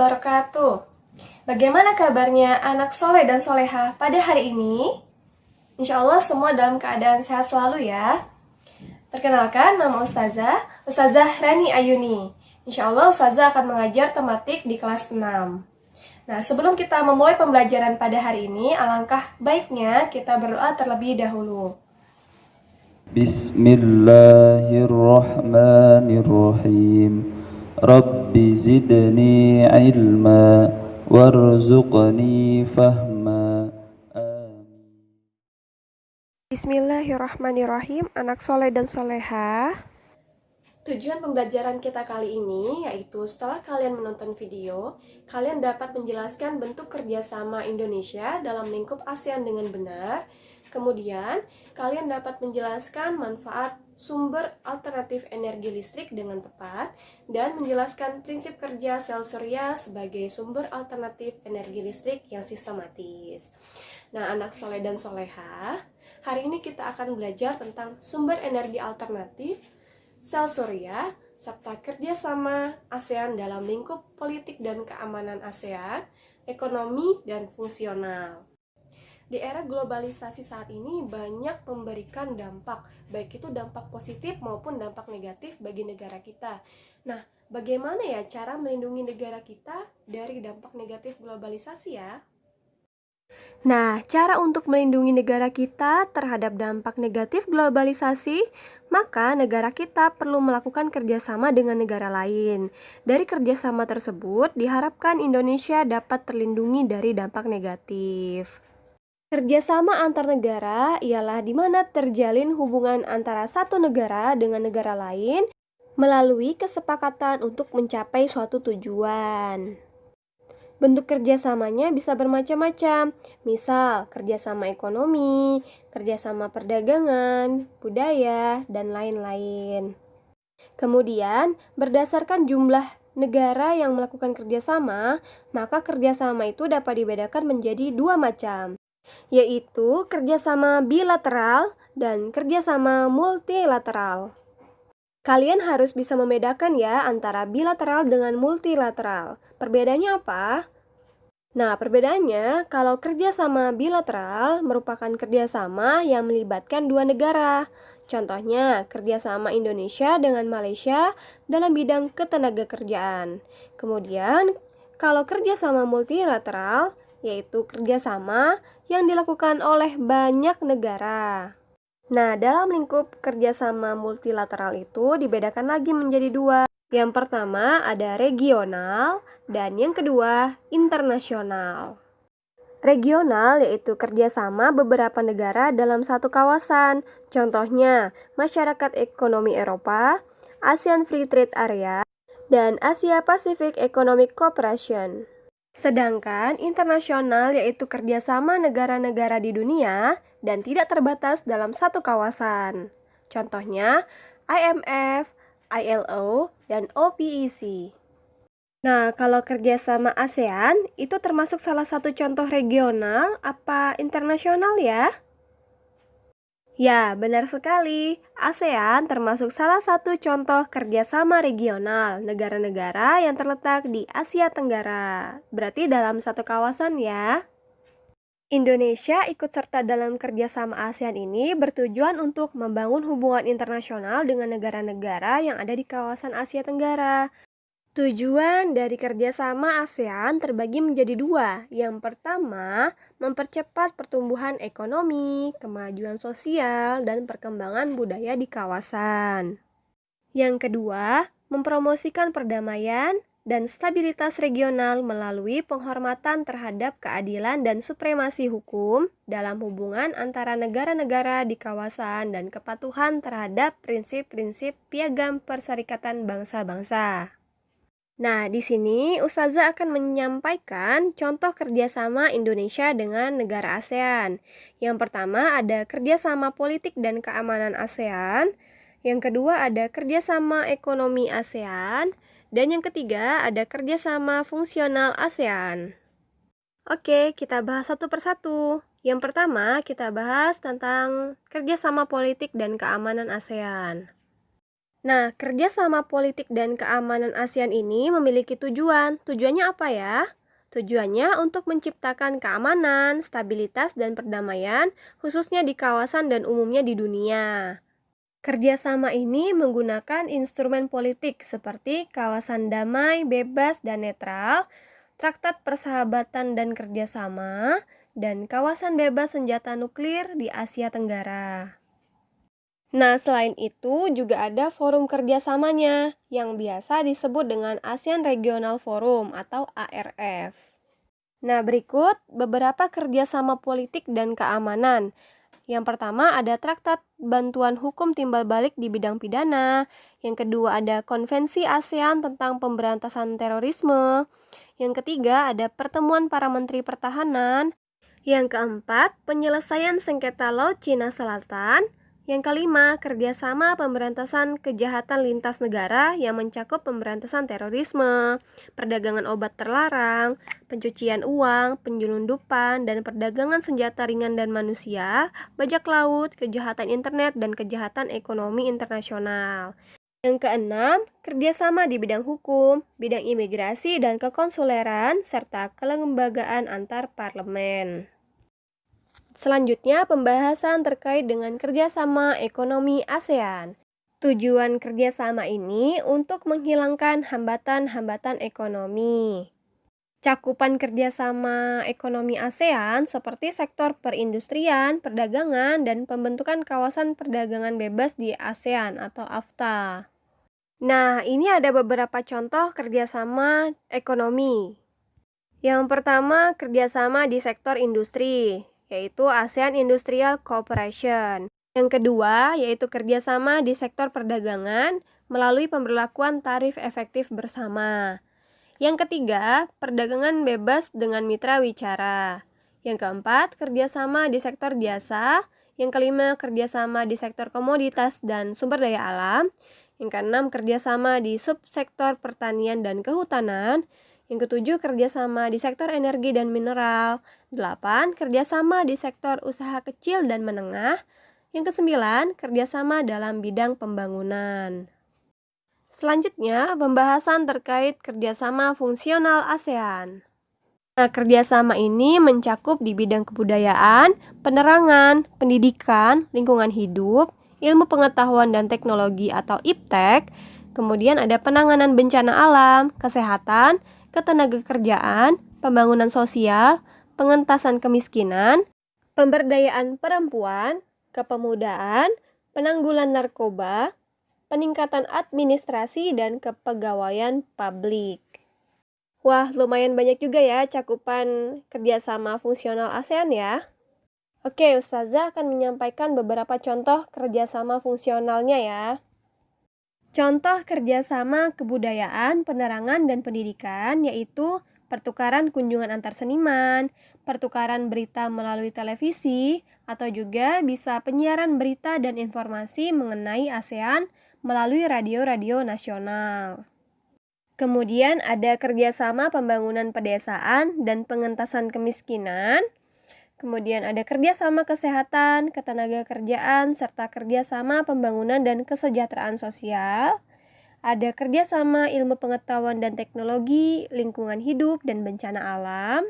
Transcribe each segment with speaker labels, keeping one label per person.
Speaker 1: wabarakatuh. Bagaimana kabarnya anak soleh dan soleha pada hari ini? Insya Allah semua dalam keadaan sehat selalu ya. Perkenalkan, nama Ustazah Rani Ayuni. Insya Allah Ustazah akan mengajar tematik di kelas 6. Nah, sebelum kita memulai pembelajaran pada hari ini, alangkah baiknya kita berdoa terlebih dahulu.
Speaker 2: Bismillahirrahmanirrahim. Rabbi zidni ilma warzuqni fahma.
Speaker 1: Bismillahirrahmanirrahim, anak soleh dan soleha. Tujuan pembelajaran kita kali ini yaitu setelah kalian menonton video, kalian dapat menjelaskan bentuk kerjasama Indonesia dalam lingkup ASEAN dengan benar. Kemudian, kalian dapat menjelaskan manfaat sumber alternatif energi listrik dengan tepat dan menjelaskan prinsip kerja sel surya sebagai sumber alternatif energi listrik yang sistematis. Nah, anak soleh dan soleha, hari ini kita akan belajar tentang sumber energi alternatif, sel surya, serta kerjasama ASEAN dalam lingkup politik dan keamanan ASEAN, ekonomi, dan fungsional. Di era globalisasi saat ini banyak memberikan dampak, baik itu dampak positif maupun dampak negatif bagi negara kita. Nah, bagaimana ya cara melindungi negara kita dari dampak negatif globalisasi ya? Nah, cara untuk melindungi negara kita terhadap dampak negatif globalisasi, maka negara kita perlu melakukan kerjasama dengan negara lain. Dari kerjasama tersebut, diharapkan Indonesia dapat terlindungi dari dampak negatif. Kerjasama antar negara ialah di mana terjalin hubungan antara satu negara dengan negara lain melalui kesepakatan untuk mencapai suatu tujuan. Bentuk kerjasamanya bisa bermacam-macam, misal kerjasama ekonomi, kerjasama perdagangan, budaya, dan lain-lain. Kemudian, berdasarkan jumlah negara yang melakukan kerjasama, maka kerjasama itu dapat dibedakan menjadi dua macam, yaitu kerjasama bilateral dan kerjasama multilateral. Kalian harus bisa membedakan ya antara bilateral dengan multilateral. Perbedaannya apa? Nah, perbedaannya kalau kerjasama bilateral merupakan kerjasama yang melibatkan dua negara. Contohnya, kerjasama Indonesia dengan Malaysia dalam bidang ketenagakerjaan. Kemudian, kalau kerjasama multilateral, yaitu kerjasama yang dilakukan oleh banyak negara. Nah, dalam lingkup kerjasama multilateral itu dibedakan lagi menjadi dua. Yang pertama ada regional dan yang kedua internasional. Regional yaitu kerjasama beberapa negara dalam satu kawasan. Contohnya, Masyarakat Ekonomi Eropa, ASEAN Free Trade Area, dan Asia Pacific Economic Cooperation. Sedangkan internasional yaitu kerjasama negara-negara di dunia dan tidak terbatas dalam satu kawasan. Contohnya IMF, ILO, dan OPEC. Nah, kalau kerjasama ASEAN itu termasuk salah satu contoh regional apa internasional ya? Ya, benar sekali. ASEAN termasuk salah satu contoh kerjasama regional negara-negara yang terletak di Asia Tenggara. Berarti dalam satu kawasan ya. Indonesia ikut serta dalam kerjasama ASEAN ini bertujuan untuk membangun hubungan internasional dengan negara-negara yang ada di kawasan Asia Tenggara. Tujuan dari kerjasama ASEAN terbagi menjadi dua. Yang pertama, mempercepat pertumbuhan ekonomi, kemajuan sosial, dan perkembangan budaya di kawasan. Yang kedua, mempromosikan perdamaian dan stabilitas regional melalui penghormatan terhadap keadilan dan supremasi hukum dalam hubungan antara negara-negara di kawasan dan kepatuhan terhadap prinsip-prinsip Piagam Perserikatan Bangsa-Bangsa. Nah, di sini Ustazah akan menyampaikan contoh kerjasama Indonesia dengan negara ASEAN. Yang pertama ada kerjasama politik dan keamanan ASEAN. Yang kedua ada kerjasama ekonomi ASEAN. Dan yang ketiga ada kerjasama fungsional ASEAN. Oke, kita bahas satu persatu. Yang pertama kita bahas tentang kerjasama politik dan keamanan ASEAN. Nah, kerjasama politik dan keamanan ASEAN ini memiliki tujuan. Tujuannya apa ya? Tujuannya untuk menciptakan keamanan, stabilitas, dan perdamaian, khususnya di kawasan dan umumnya di dunia. Kerjasama ini menggunakan instrumen politik seperti kawasan damai, bebas, dan netral, traktat persahabatan dan kerjasama, dan kawasan bebas senjata nuklir di Asia Tenggara. Nah, selain itu juga ada forum kerjasamanya yang biasa disebut dengan ASEAN Regional Forum atau ARF. Nah, berikut beberapa kerjasama politik dan keamanan. Yang pertama ada Traktat Bantuan Hukum Timbal Balik di bidang pidana. Yang kedua ada Konvensi ASEAN tentang Pemberantasan Terorisme. Yang ketiga ada Pertemuan Para Menteri Pertahanan. Yang keempat, penyelesaian sengketa Laut Cina Selatan. Yang kelima, kerjasama pemberantasan kejahatan lintas negara yang mencakup pemberantasan terorisme, perdagangan obat terlarang, pencucian uang, penyelundupan, dan perdagangan senjata ringan dan manusia, bajak laut, kejahatan internet, dan kejahatan ekonomi internasional. Yang keenam, kerjasama di bidang hukum, bidang imigrasi dan kekonsuleran, serta kelembagaan antar parlemen. Selanjutnya, pembahasan terkait dengan kerjasama ekonomi ASEAN. Tujuan kerjasama ini untuk menghilangkan hambatan-hambatan ekonomi. Cakupan kerjasama ekonomi ASEAN seperti sektor perindustrian, perdagangan, dan pembentukan kawasan perdagangan bebas di ASEAN atau AFTA. Nah, ini ada beberapa contoh kerjasama ekonomi. Yang pertama, kerjasama di sektor industri, yaitu ASEAN Industrial Cooperation. Yang kedua, yaitu kerjasama di sektor perdagangan melalui pemberlakuan tarif efektif bersama. Yang ketiga, perdagangan bebas dengan mitra wicara. Yang keempat, kerjasama di sektor jasa. Yang kelima, kerjasama di sektor komoditas dan sumber daya alam. Yang keenam, kerjasama di subsektor pertanian dan kehutanan. Yang ketujuh, kerjasama di sektor energi dan mineral. 8. Kerjasama di sektor usaha kecil dan menengah. Yang kesembilan, kerjasama dalam bidang pembangunan. Selanjutnya, pembahasan terkait kerjasama fungsional ASEAN. Nah, kerjasama ini mencakup di bidang kebudayaan, penerangan, pendidikan, lingkungan hidup, ilmu pengetahuan dan teknologi atau IPTEK, kemudian ada penanganan bencana alam, kesehatan, ketenagakerjaan, pembangunan sosial, pengentasan kemiskinan, pemberdayaan perempuan, kepemudaan, penanggulan narkoba, peningkatan administrasi, dan kepegawaian publik. Wah, lumayan banyak juga ya cakupan kerjasama fungsional ASEAN ya. Oke, Ustazah akan menyampaikan beberapa contoh kerjasama fungsionalnya ya. Contoh kerjasama kebudayaan, penerangan, dan pendidikan yaitu pertukaran kunjungan antar seniman, pertukaran berita melalui televisi, atau juga bisa penyiaran berita dan informasi mengenai ASEAN melalui radio-radio nasional. Kemudian ada kerjasama pembangunan pedesaan dan pengentasan kemiskinan. Kemudian ada kerjasama kesehatan, ketenagakerjaan, serta kerjasama pembangunan dan kesejahteraan sosial. Ada kerjasama ilmu pengetahuan dan teknologi, lingkungan hidup, dan bencana alam.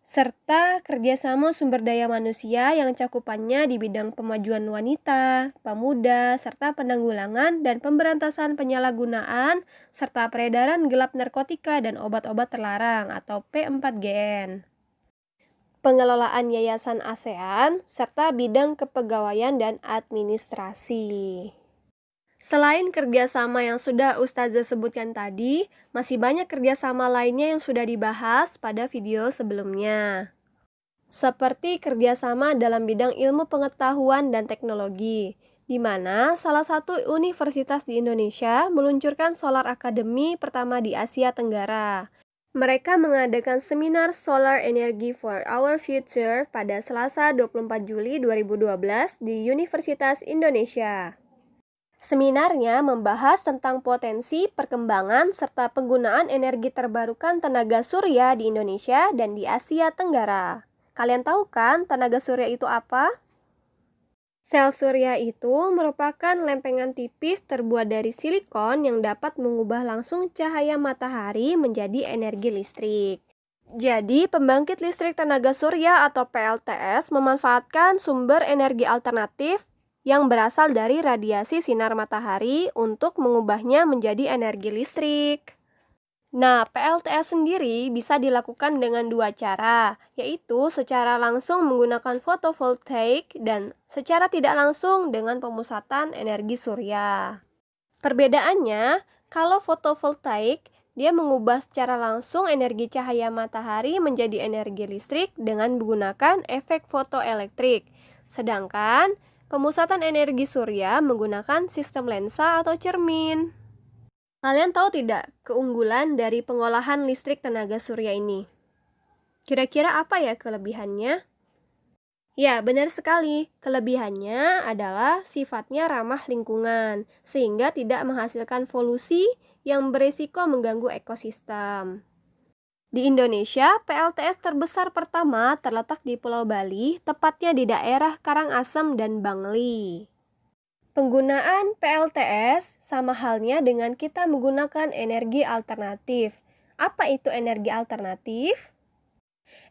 Speaker 1: Serta kerjasama sumber daya manusia yang cakupannya di bidang pemajuan wanita, pemuda, serta penanggulangan dan pemberantasan penyalahgunaan, serta peredaran gelap narkotika dan obat-obat terlarang atau P4GN. Pengelolaan yayasan ASEAN, serta bidang kepegawaian dan administrasi. Selain kerjasama yang sudah Ustazah sebutkan tadi, masih banyak kerjasama lainnya yang sudah dibahas pada video sebelumnya. Seperti kerjasama dalam bidang ilmu pengetahuan dan teknologi, di mana salah satu universitas di Indonesia meluncurkan Solar Academy pertama di Asia Tenggara. Mereka mengadakan seminar Solar Energy for Our Future pada Selasa 24 Juli 2012 di Universitas Indonesia. Seminarnya membahas tentang potensi, perkembangan, serta penggunaan energi terbarukan tenaga surya di Indonesia dan di Asia Tenggara. Kalian tahu kan tenaga surya itu apa? Sel surya itu merupakan lempengan tipis terbuat dari silikon yang dapat mengubah langsung cahaya matahari menjadi energi listrik. Jadi, pembangkit listrik tenaga surya atau PLTS memanfaatkan sumber energi alternatif yang berasal dari radiasi sinar matahari untuk mengubahnya menjadi energi listrik. Nah, PLTS sendiri bisa dilakukan dengan dua cara, yaitu secara langsung menggunakan fotovoltaik dan secara tidak langsung dengan pemusatan energi surya. Perbedaannya, kalau fotovoltaik, dia mengubah secara langsung energi cahaya matahari menjadi energi listrik dengan menggunakan efek fotoelektrik. Sedangkan, pemusatan energi surya menggunakan sistem lensa atau cermin. Kalian tahu tidak keunggulan dari pengolahan listrik tenaga surya ini? Kira-kira apa ya kelebihannya? Ya, benar sekali. Kelebihannya adalah sifatnya ramah lingkungan, sehingga tidak menghasilkan polusi yang berisiko mengganggu ekosistem. Di Indonesia, PLTS terbesar pertama terletak di Pulau Bali, tepatnya di daerah Karangasem dan Bangli. Penggunaan PLTS sama halnya dengan kita menggunakan energi alternatif. Apa itu energi alternatif?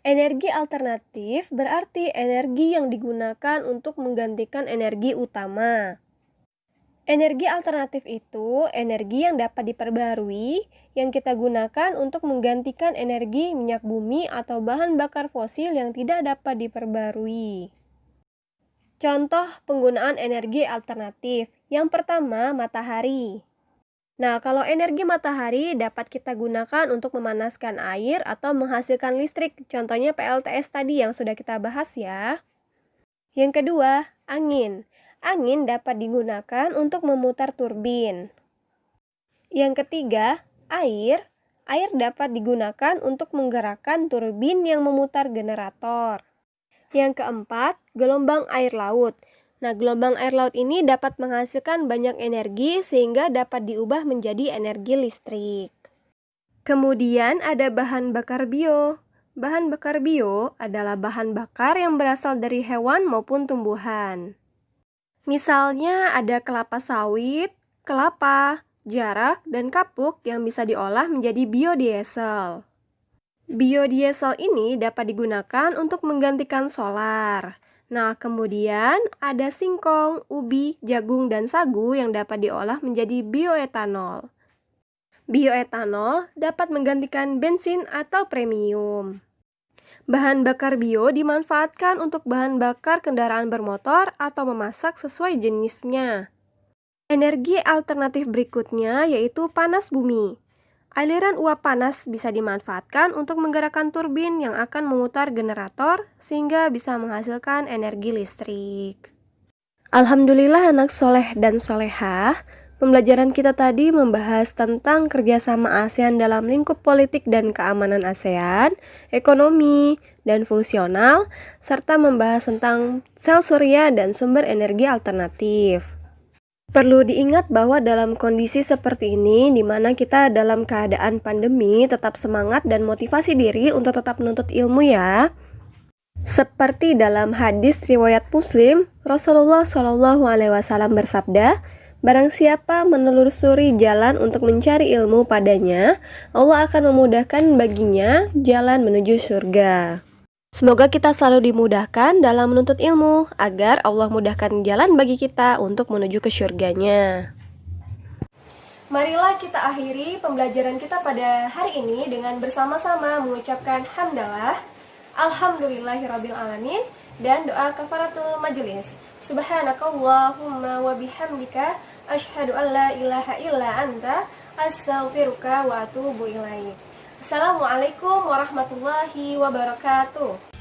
Speaker 1: Energi alternatif berarti energi yang digunakan untuk menggantikan energi utama. Energi alternatif itu energi yang dapat diperbarui yang kita gunakan untuk menggantikan energi minyak bumi atau bahan bakar fosil yang tidak dapat diperbarui. Contoh penggunaan energi alternatif. Yang pertama, matahari. Nah, kalau energi matahari dapat kita gunakan untuk memanaskan air atau menghasilkan listrik. Contohnya PLTS tadi yang sudah kita bahas ya. Yang kedua, angin. Angin dapat digunakan untuk memutar turbin. Yang ketiga, air. Air dapat digunakan untuk menggerakkan turbin yang memutar generator. Yang keempat, gelombang air laut. Nah, gelombang air laut ini dapat menghasilkan banyak energi sehingga dapat diubah menjadi energi listrik. Kemudian ada bahan bakar bio. Bahan bakar bio adalah bahan bakar yang berasal dari hewan maupun tumbuhan. Misalnya ada kelapa sawit, kelapa, jarak, dan kapuk yang bisa diolah menjadi biodiesel. Biodiesel ini dapat digunakan untuk menggantikan solar. Nah, kemudian ada singkong, ubi, jagung, dan sagu yang dapat diolah menjadi bioetanol. Bioetanol dapat menggantikan bensin atau premium. Bahan bakar bio dimanfaatkan untuk bahan bakar kendaraan bermotor atau memasak sesuai jenisnya. Energi alternatif berikutnya yaitu panas bumi. Aliran uap panas bisa dimanfaatkan untuk menggerakkan turbin yang akan memutar generator sehingga bisa menghasilkan energi listrik. Alhamdulillah anak soleh dan solehah, pembelajaran kita tadi membahas tentang kerjasama ASEAN dalam lingkup politik dan keamanan ASEAN, ekonomi, dan fungsional, serta membahas tentang sel surya dan sumber energi alternatif. Perlu diingat bahwa dalam kondisi seperti ini, di mana kita dalam keadaan pandemi, tetap semangat dan motivasi diri untuk tetap menuntut ilmu ya. Seperti dalam hadis riwayat Muslim, Rasulullah SAW bersabda, barang siapa menelusuri jalan untuk mencari ilmu padanya, Allah akan memudahkan baginya jalan menuju surga. Semoga kita selalu dimudahkan dalam menuntut ilmu, agar Allah mudahkan jalan bagi kita untuk menuju ke syurganya. Marilah kita akhiri pembelajaran kita pada hari ini dengan bersama-sama mengucapkan hamdalah, alhamdulillahirrabbilalamin, dan doa kafaratul majelis. Subhanakallahumma wa bihamdika, asyhadu an la ilaha illa anta, astaghfiruka wa atubu ilaik. Assalamualaikum warahmatullahi wabarakatuh.